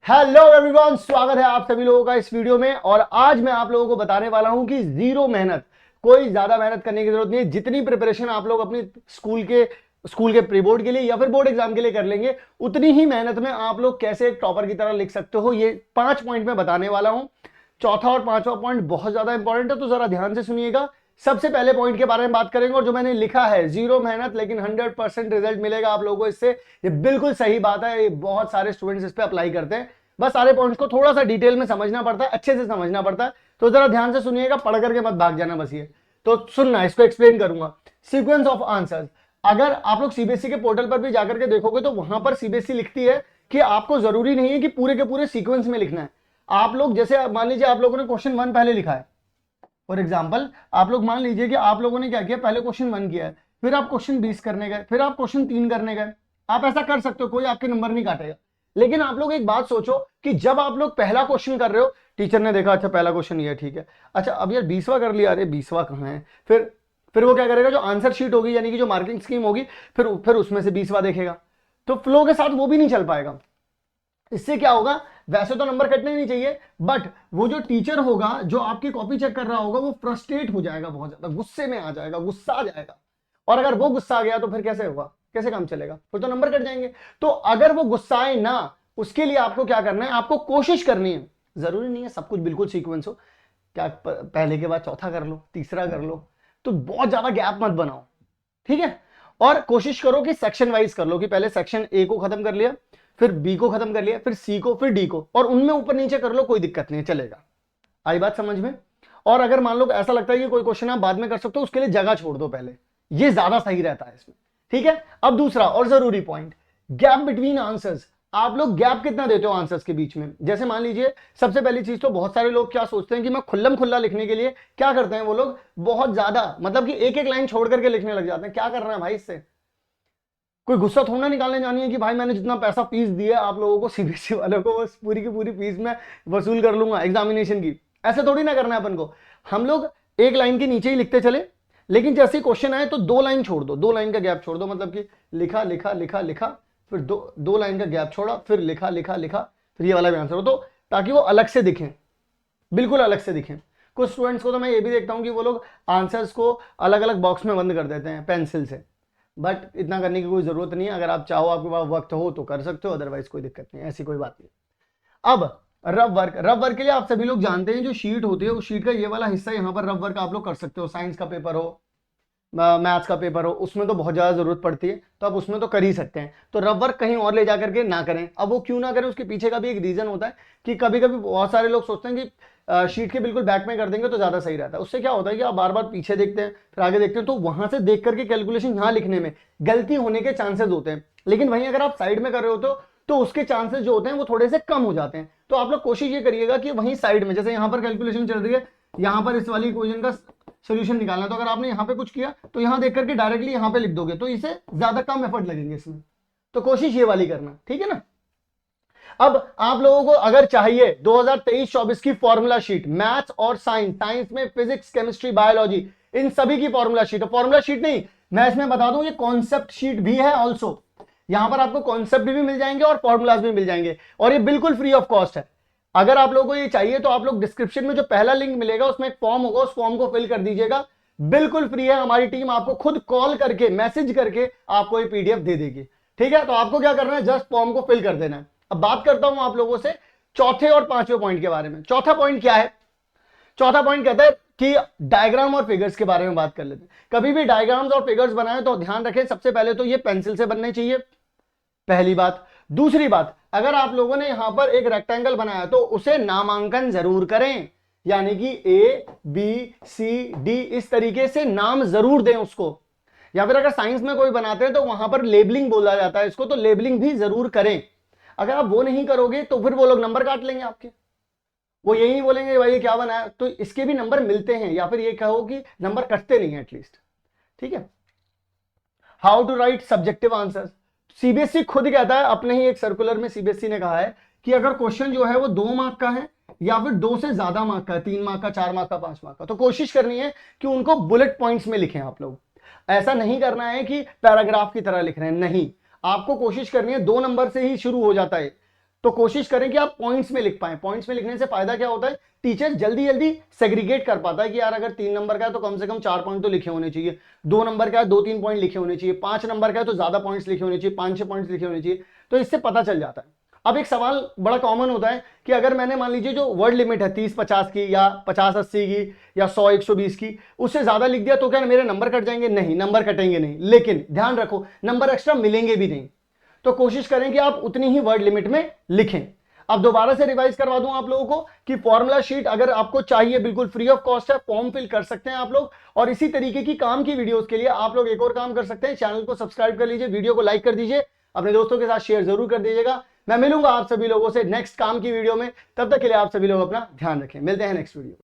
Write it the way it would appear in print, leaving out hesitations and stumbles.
Hello everyone, स्वागत है आप सभी लोगों का इस वीडियो में। और आज मैं आप लोगों को बताने वाला हूं कि जीरो मेहनत, कोई ज्यादा मेहनत करने की जरूरत नहीं है। जितनी प्रिपरेशन आप लोग अपनी स्कूल के प्री बोर्ड के लिए या फिर बोर्ड एग्जाम के लिए कर लेंगे, उतनी ही मेहनत में आप लोग कैसे एक टॉपर की तरह लिख सकते हो, ये 5 पॉइंट में बताने वाला हूं। चौथा और पांचवा पॉइंट बहुत ज्यादा इंपॉर्टेंट है, तो जरा ध्यान से सुनिएगा। सबसे पहले पॉइंट के बारे में बात करेंगे, और जो मैंने लिखा है जीरो मेहनत लेकिन 100% रिजल्ट मिलेगा आप लोगों को इससे, ये बिल्कुल सही बात है। ये बहुत सारे स्टूडेंट्स इस पे अप्लाई करते हैं। बस सारे पॉइंट्स को थोड़ा सा डिटेल में समझना पड़ता है, अच्छे से समझना पड़ता है। तो जरा ध्यान से सुनिएगा, पढ़ करके मत भाग जाना बस। ये तो सुनना, इसको एक्सप्लेन करूंगा। सीक्वेंस ऑफ आंसर्स, अगर आप लोग सीबीएसई के पोर्टल पर भी जाकर के देखोगे तो वहां पर सीबीएसई लिखती है कि आपको जरूरी नहीं है कि पूरे के पूरे सीक्वेंस में लिखना है। आप लोग जैसे मान लीजिए आप लोगों ने क्वेश्चन 1 पहले लिखा है, फॉर एग्जाम्पल आप लोग मान लीजिए कि आप लोगों ने क्या किया, पहले क्वेश्चन 1 किया है, फिर आप क्वेश्चन 20 करने गए, फिर आप क्वेश्चन 3 करने गए। आप ऐसा कर सकते हो, कोई आपके नंबर नहीं काटेगा। लेकिन आप लोग एक बात सोचो कि जब आप लोग पहला क्वेश्चन कर रहे हो, टीचर ने देखा अच्छा पहला क्वेश्चन ये ठीक है, अच्छा अब यार 20वां कर लिया, अरे 20वां कहाँ है, फिर वो क्या करेगा, जो आंसर शीट होगी यानी कि जो मार्किंग स्कीम होगी, फिर उसमें से 20वां देखेगा। तो फ्लो के साथ वो भी नहीं चल पाएगा। इससे क्या होगा, वैसे तो नंबर कटने नहीं चाहिए, बट वो जो टीचर होगा जो आपकी कॉपी चेक कर रहा होगा, वो फ्रस्ट्रेट हो जाएगा, बहुत ज्यादा गुस्से में आ जाएगा, गुस्सा आ जाएगा। और अगर वो गुस्सा आ गया तो फिर कैसे होगा, कैसे काम चलेगा, फिर तो नंबर कट जाएंगे। तो अगर वो गुस्साए ना, उसके लिए आपको क्या करना है, आपको कोशिश करनी है। जरूरी नहीं है सब कुछ बिल्कुल सीक्वेंस हो, क्या पहले के बाद चौथा कर लो, तीसरा कर लो, तो बहुत ज्यादा गैप मत बनाओ, ठीक है। और कोशिश करो कि सेक्शन वाइज कर लो, कि पहले सेक्शन ए को खत्म कर लिया, फिर बी को खत्म कर लिया, फिर सी को, फिर डी को, और उनमें ऊपर नीचे कर लो, कोई दिक्कत नहीं है, चलेगा। आई बात समझ में। और अगर मान लो ऐसा लगता है कि कोई क्वेश्चन आप बाद में कर सकते हो, उसके लिए जगह छोड़ दो पहले, ये ज्यादा सही रहता है इसमें, ठीक है। अब दूसरा और जरूरी पॉइंट, गैप बिटवीन आंसर्स। आप लोग गैप कितना देते हो आंसर्स के बीच में। जैसे मान लीजिए, सबसे पहली चीज तो बहुत सारे लोग क्या सोचते हैं कि मैं खुल्लम खुल्ला लिखने के लिए क्या करते हैं, वो लोग बहुत ज्यादा मतलब कि एक एक लाइन छोड़ करके लिखने लग जाते हैं। क्या कर रहे हैं भाई, इससे कोई गुस्सा थोड़ा निकालने जानी है कि भाई मैंने जितना पैसा फीस दिया आप लोगों को, सीबीएसई वालों को, बस पूरी की पूरी फीस में वसूल कर लूंगा एग्जामिनेशन की। ऐसे थोड़ी ना करना है अपन को। हम लोग एक लाइन के नीचे ही लिखते चले, लेकिन जैसे ही क्वेश्चन आए तो 2 लाइन छोड़ दो, 2 लाइन का गैप छोड़ दो, मतलब कि लिखा लिखा लिखा लिखा, फिर दो लाइन का गैप छोड़ा, फिर लिखा लिखा लिखा, फिर ये वाला भी आंसर हो, तो ताकि वो अलग से दिखें, बिल्कुल अलग से दिखें। कुछ स्टूडेंट्स को तो मैं ये भी देखता हूं कि वो लोग आंसर्स को अलग अलग बॉक्स में बंद कर देते हैं पेंसिल से, बट इतना करने की कोई जरूरत नहीं है। अगर आप चाहो, आपके पास वक्त हो तो कर सकते हो, अदरवाइज कोई दिक्कत नहीं, ऐसी कोई बात नहीं। अब रफ वर्क के लिए आप सभी लोग जानते हैं, जो शीट होती है उस शीट का ये वाला हिस्सा, यहाँ पर रफ वर्क आप लोग कर सकते हो। साइंस का पेपर हो, मैथ्स का पेपर हो, उसमें तो बहुत ज्यादा जरूरत पड़ती है, तो आप उसमें तो कर ही सकते हैं। तो रफ वर्क कहीं और ले जाकर के ना करें। अब वो क्यों ना करें, उसके पीछे का भी एक रीजन होता है कि कभी कभी बहुत सारे लोग सोचते हैं कि शीट के बिल्कुल बैक में कर देंगे तो ज्यादा सही रहता है। उससे क्या होता है कि आप बार बार पीछे देखते हैं, फिर आगे देखते हैं, तो वहां से देख करके कैलकुलेशन यहाँ लिखने में गलती होने के चांसेस होते हैं। लेकिन वहीं अगर आप साइड में कर रहे हो तो उसके चांसेस जो होते हैं वो थोड़े से कम हो जाते हैं। तो आप लोग कोशिश ये करिएगा कि वहीं साइड में, जैसे यहाँ पर कैलकुलेशन चल रही है, यहाँ पर इस वाली इक्वेशन का सोल्यूशन निकालना, तो अगर आपने यहाँ पे कुछ किया तो यहाँ देख करके डायरेक्टली यहाँ पे लिख दोगे, तो इसे ज्यादा कम एफर्ट लगेंगे इसमें। तो कोशिश ये वाली करना, ठीक है ना। अब आप लोगों को अगर चाहिए 2023-24 की फॉर्मूला शीट, मैथ्स और साइंस में फिजिक्स, केमिस्ट्री, बायोलॉजी, इन सभी की फॉर्मूला शीट। फॉर्मूला शीट नहीं, मैं इसमें बता दूं, ये कॉन्सेप्ट शीट भी है ऑल्सो। यहां पर आपको कॉन्सेप्ट भी मिल जाएंगे और फॉर्मूलाज भी मिल जाएंगे, और ये बिल्कुल फ्री ऑफ कॉस्ट है। अगर आप लोगों को ये चाहिए तो आप लोग डिस्क्रिप्शन में जो पहला लिंक मिलेगा उसमें एक फॉर्म होगा, उस फॉर्म को फिल कर दीजिएगा, बिल्कुल फ्री है। हमारी टीम आपको खुद कॉल करके, मैसेज करके आपको ये पीडीएफ दे देगी, ठीक है। तो आपको क्या करना है, जस्ट फॉर्म को फिल कर देना है। अब बात करता हूं आप लोगों से चौथे और पांचवें पॉइंट के बारे में। चौथा पॉइंट क्या है, चौथा पॉइंट कहता है कि डायग्राम और फिगर्स के बारे में बात कर लेते हैं। कभी भी डायग्राम्स और फिगर्स बनाए तो ध्यान रखें, सबसे पहले तो ये पेंसिल से बनने चाहिए, पहली बात। दूसरी बात, अगर आप लोगों ने यहां पर एक रेक्टेंगल बनाया तो उसे नामांकन जरूर करें, यानी कि ए बी सी डी इस तरीके से नाम जरूर दें उसको। या फिर अगर साइंस में कोई बनाते हैं तो वहां पर लेबलिंग बोला जाता है इसको, तो लेबलिंग भी जरूर करें। अगर आप वो नहीं करोगे तो फिर वो लोग नंबर काट लेंगे आपके, वो यही बोलेंगे भाई ये क्या बनाया। तो इसके भी नंबर मिलते हैं, या फिर ये कहो कि नंबर कटते नहीं है एटलीस्ट, ठीक है। How to write subjective answer, CBSE खुद कहता है, अपने ही एक सर्कुलर में सीबीएसई ने कहा है कि अगर क्वेश्चन जो है वो 2 मार्क का है या फिर 2 से ज्यादा मार्क का है, 3 मार्क का, 4 मार्क का, 5 मार्क का, तो कोशिश करनी है कि उनको बुलेट पॉइंट्स में लिखें आप लोग। ऐसा नहीं करना है कि पैराग्राफ की तरह लिख रहे हैं, नहीं, आपको कोशिश करनी है 2 नंबर से ही शुरू हो जाता है। तो कोशिश करें कि आप पॉइंट्स में लिख पाएं। पॉइंट्स में लिखने से फायदा क्या होता है, टीचर जल्दी जल्दी सेग्रीगेट कर पाता है कि यार अगर 3 नंबर का है तो कम से कम 4 पॉइंट तो लिखे होने चाहिए, 2 नंबर का है 2-3 पॉइंट लिखे होने चाहिए, 5 नंबर का है तो ज्यादा पॉइंट्स लिखे होने चाहिए, 5-6 पॉइंट्स लिखे होने चाहिए। तो इससे पता चल जाता है। अब एक सवाल बड़ा कॉमन होता है कि अगर मैंने मान लीजिए जो वर्ड लिमिट है 30-50 की या 50-80 की या 100-120 की, उससे ज्यादा लिख दिया तो क्या मेरे नंबर कट जाएंगे? नहीं, नंबर कटेंगे नहीं, लेकिन ध्यान रखो नंबर एक्स्ट्रा मिलेंगे भी नहीं। तो कोशिश करें कि आप उतनी ही वर्ड लिमिट में लिखें। अब दोबारा से रिवाइज करवा दूं आप लोगों को कि फॉर्मूला शीट अगर आपको चाहिए बिल्कुल फ्री ऑफ कॉस्ट है, फॉर्म फिल कर सकते हैं आप लोग। और इसी तरीके की काम की वीडियोस के लिए आप लोग एक और काम कर सकते हैं, चैनल को सब्सक्राइब कर लीजिए, वीडियो को लाइक कर दीजिए, अपने दोस्तों के साथ शेयर जरूर कर दीजिएगा। मैं मिलूंगा आप सभी लोगों से नेक्स्ट काम की वीडियो में, तब तक के लिए आप सभी लोग अपना ध्यान रखें। मिलते हैं नेक्स्ट वीडियो।